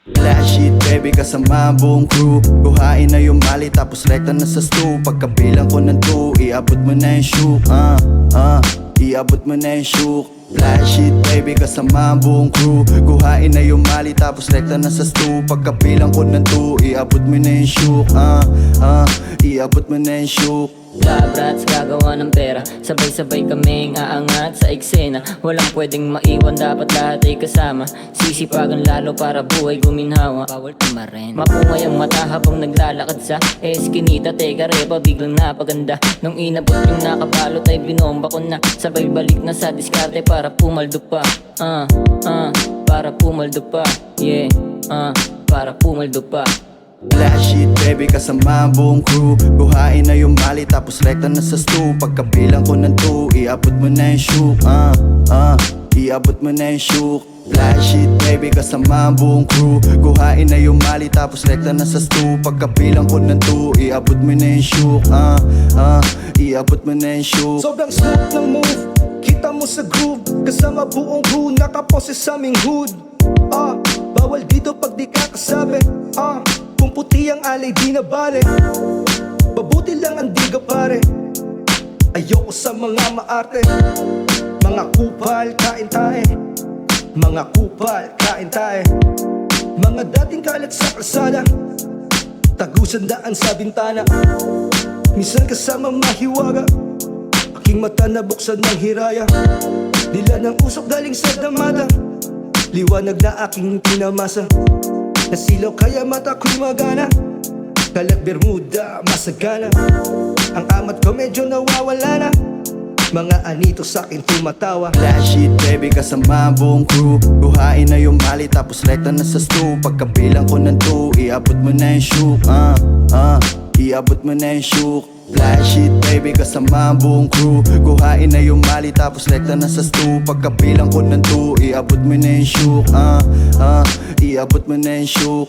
Flash it baby kasama ang buong crew. Buhain na yung mali tapos rekta na sa stew. Pagkabilang ko ng 2, iabot mo na yung shook. Iabot mo na yung shook. Flash it baby kasama ang buong crew. Kuhain na yung mali tapos rekta na sa stew. Pagkabilang ko ng 2, iabot mo na yung shook. Iabot mo na yung shook. Lab rats gagawa ng pera, sabay-sabay kaming aangat sa eksena. Walang pwedeng maiwan, dapat lahat ay kasama. Sisipagan lalo para buhay guminhawa. Bawal tumarin, mapungay ang mata habang naglalakad sa eskinita. Teka repa, biglang napaganda. Nung inabot yung nakabalot ay binomba ko na. Sabay balik na sa diskarte para pumaldo pa. Para pumaldo pa, yeah. Para pumaldo pa. Flash it baby kasama ang buong crew. Buhain na yung mali tapos rekta na sa stew. Pagkabilang ko ng 2, iabot mo na yung shook. Iabot mo na yung shook. Flash it baby kasama ang buong crew. Kuhain na yung mali tapos rekta na sa stew. Pagkabilang ko ng 2, iabot mo na yung shook. Iabot mo na yung shook. Sobrang smooth ng move, kita mo sa groove. Kasama buong crew, nakaposes sa aming hood. Bawal dito pag di ka kasabi. Kung puti ang alay di na bale. Mabuti lang ang diga pare. Ayoko sa mga maarte. Mga kupal, kain tae. Mga kupal, kain tae. Mga dating kalat sa kalsada, tagusan daan sa bintana. Minsan kasama mahiwaga, aking mata nabuksan ng hiraya. Dila ng usok galing sa damada, liwanag na aking pinamasa. Nasilaw kaya mata ko'y magana, kalat bermuda masagana. Ang amat ko medyo nawawala na, mga anito sa'kin tumatawa. Flash it baby kasama ang buong crew. Buhain na yung mali tapos rekta na sa stew. Pagkabilang ko ng 2, iabot mo na yung shook. Iabot mo na yung shook. Flash it baby kasama ang buong crew. Kuhain na yung mali tapos rekta na sa stew. Pagkabilang ko ng 2, iabot mo na yung shook. Iabot mo na yung shook.